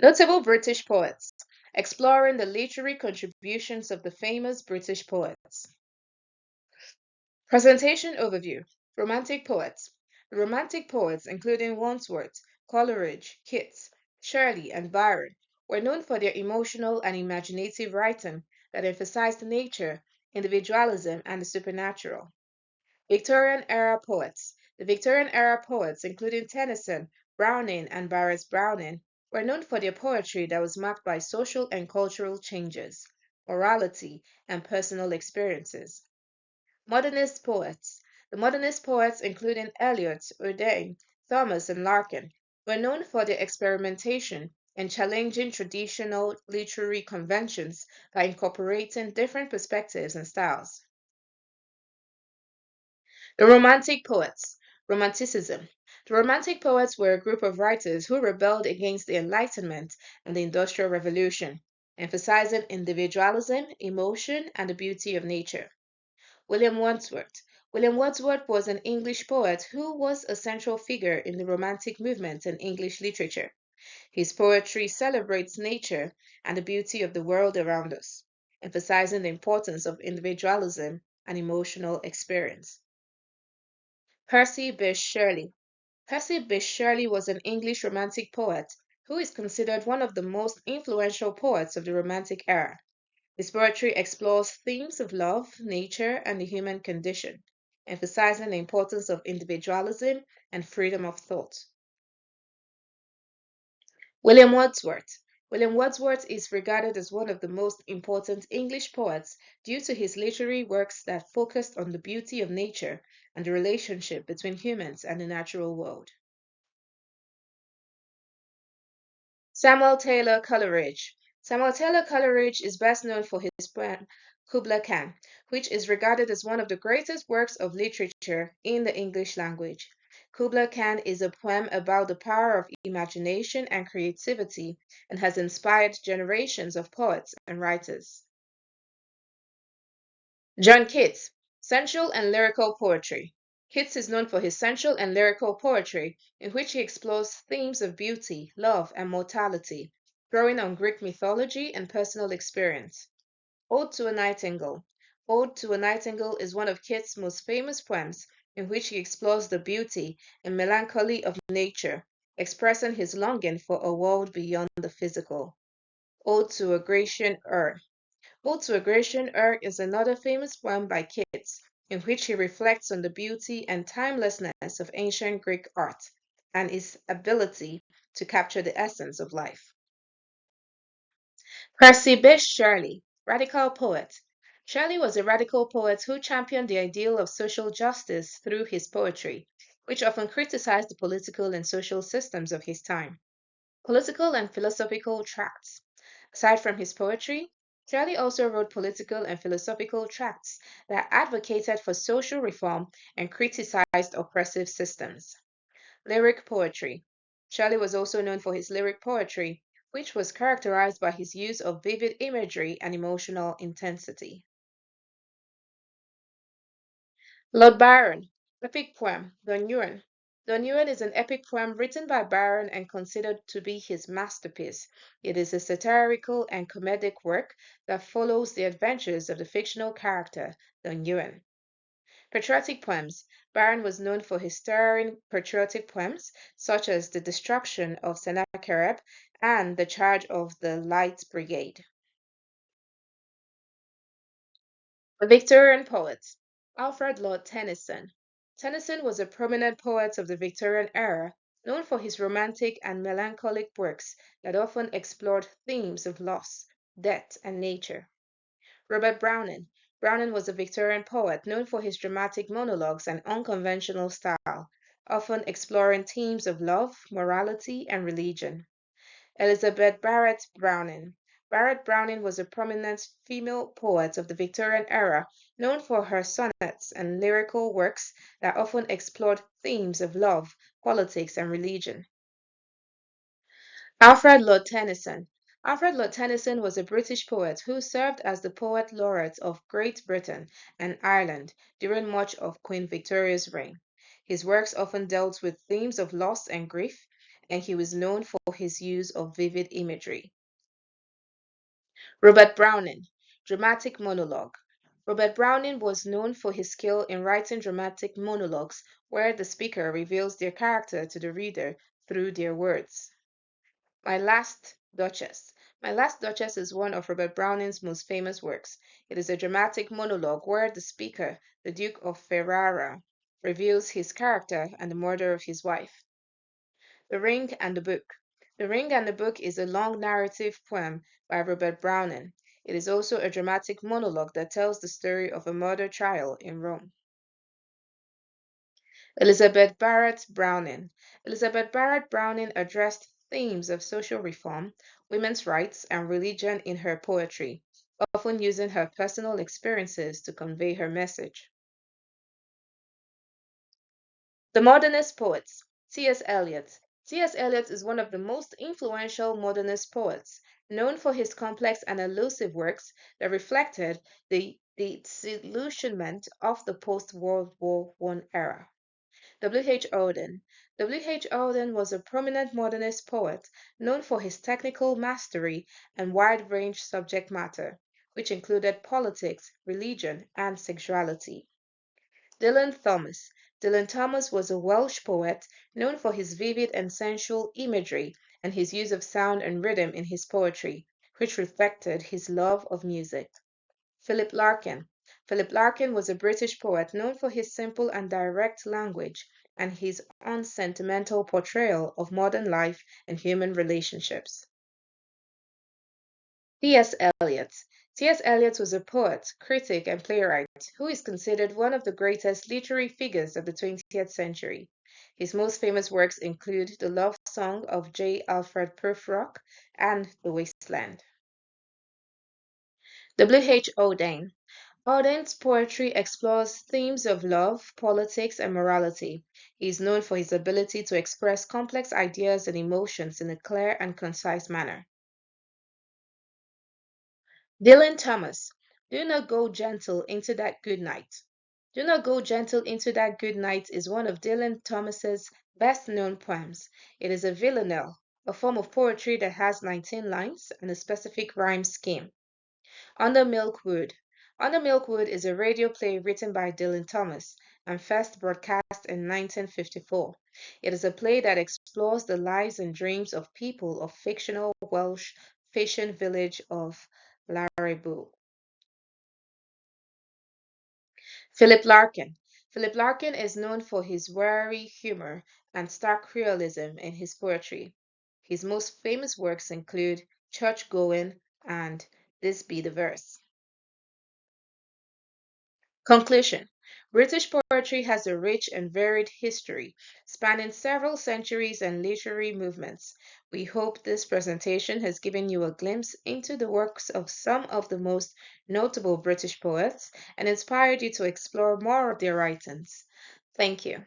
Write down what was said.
Notable British poets, exploring the literary contributions of the famous British poets. Presentation overview. Romantic poets. The Romantic poets, including Wordsworth, Coleridge, Keats, Shirley, and Byron, were known for their emotional and imaginative writing that emphasized nature, individualism, and the supernatural. Victorian era poets. The Victorian era poets, including Tennyson, Browning, and Barrett Browning, were known for their poetry that was marked by social and cultural changes, morality, and personal experiences. Modernist poets. The Modernist poets, including Eliot, Urdain, Thomas, and Larkin, were known for their experimentation and challenging traditional literary conventions by incorporating different perspectives and styles. The Romantic poets. Romanticism. The Romantic poets were a group of writers who rebelled against the Enlightenment and the Industrial Revolution, emphasizing individualism, emotion, and the beauty of nature. William Wordsworth. William Wordsworth was an English poet who was a central figure in the Romantic movement in English literature. His poetry celebrates nature and the beauty of the world around us, emphasizing the importance of individualism and emotional experience. Percy Bysshe Shelley. Percy Bysshe Shelley was an English Romantic poet who is considered one of the most influential poets of the Romantic era. His poetry explores themes of love, nature, and the human condition, emphasizing the importance of individualism and freedom of thought. William Wordsworth. William Wordsworth is regarded as one of the most important English poets due to his literary works that focused on the beauty of nature and the relationship between humans and the natural world. Samuel Taylor Coleridge. Samuel Taylor Coleridge is best known for his poem Kubla Khan, which is regarded as one of the greatest works of literature in the English language. Kubla Khan is a poem about the power of imagination and creativity and has inspired generations of poets and writers. John Keats, sensual and lyrical poetry. Keats is known for his sensual and lyrical poetry, in which he explores themes of beauty, love, and mortality, drawing on Greek mythology and personal experience. Ode to a Nightingale. Ode to a Nightingale is one of Keats' most famous poems, in which he explores the beauty and melancholy of nature, expressing his longing for a world beyond the physical. Ode to a Grecian Urn. Ode to a Grecian Urn is another famous poem by Keats, in which he reflects on the beauty and timelessness of ancient Greek art and his ability to capture the essence of life. Percy Bysshe Shelley, radical poet. Shelley was a radical poet who championed the ideal of social justice through his poetry, which often criticized the political and social systems of his time. Political and philosophical tracts. Aside from his poetry, Shelley also wrote political and philosophical tracts that advocated for social reform and criticized oppressive systems. Lyric poetry. Shelley was also known for his lyric poetry, which was characterized by his use of vivid imagery and emotional intensity. Lord Byron, epic poem, Don Juan. Don Juan is an epic poem written by Byron and considered to be his masterpiece. It is a satirical and comedic work that follows the adventures of the fictional character, Don Juan. Patriotic poems. Byron was known for his stirring patriotic poems, such as The Destruction of Sennacherib and The Charge of the Light Brigade. Victorian poets. Alfred Lord Tennyson. Tennyson was a prominent poet of the Victorian era, known for his romantic and melancholic works that often explored themes of loss, death, and nature. Robert Browning. Browning was a Victorian poet known for his dramatic monologues and unconventional style, often exploring themes of love, morality, and religion. Elizabeth Barrett Browning. Barrett Browning was a prominent female poet of the Victorian era, known for her sonnets and lyrical works that often explored themes of love, politics, and religion. Alfred Lord Tennyson. Alfred Lord Tennyson was a British poet who served as the poet laureate of Great Britain and Ireland during much of Queen Victoria's reign. His works often dealt with themes of loss and grief, and he was known for his use of vivid imagery. Robert Browning, dramatic monologue. Robert Browning was known for his skill in writing dramatic monologues where the speaker reveals their character to the reader through their words. My Last Duchess. My Last Duchess is one of Robert Browning's most famous works. It is a dramatic monologue where the speaker, the Duke of Ferrara, reveals his character and the murder of his wife. The Ring and the Book. The Ring and the Book is a long narrative poem by Robert Browning. It is also a dramatic monologue that tells the story of a murder trial in Rome. Elizabeth Barrett Browning. Elizabeth Barrett Browning addressed themes of social reform, women's rights, and religion in her poetry, often using her personal experiences to convey her message. The Modernist Poets. T.S. Eliot. T.S. Eliot is one of the most influential modernist poets, known for his complex and elusive works that reflected the disillusionment of the post-World War I era. W. H. Auden. W. H. Auden was a prominent modernist poet known for his technical mastery and wide-range subject matter, which included politics, religion, and sexuality. Dylan Thomas. Dylan Thomas was a Welsh poet known for his vivid and sensual imagery and his use of sound and rhythm in his poetry, which reflected his love of music. Philip Larkin. Philip Larkin was a British poet known for his simple and direct language and his unsentimental portrayal of modern life and human relationships. T.S. Eliot. T.S. Eliot was a poet, critic, and playwright who is considered one of the greatest literary figures of the 20th century. His most famous works include The Love Song of J. Alfred Prufrock and The Wasteland. W. H. Auden. Auden's poetry explores themes of love, politics, and morality. He is known for his ability to express complex ideas and emotions in a clear and concise manner. Dylan Thomas, Do Not Go Gentle Into That Good Night. Do Not Go Gentle Into That Good Night is one of Dylan Thomas's best-known poems. It is a villanelle, a form of poetry that has 19 lines and a specific rhyme scheme. Under Milkwood. Under Milkwood is a radio play written by Dylan Thomas and first broadcast in 1954. It is a play that explores the lives and dreams of people of fictional Welsh fishing village of Larribu. Philip Larkin. Philip Larkin is known for his wary humor and stark realism in his poetry. His most famous works include Church Going and This Be the Verse. Conclusion. British poetry has a rich and varied history, spanning several centuries and literary movements. We hope this presentation has given you a glimpse into the works of some of the most notable British poets and inspired you to explore more of their writings. Thank you.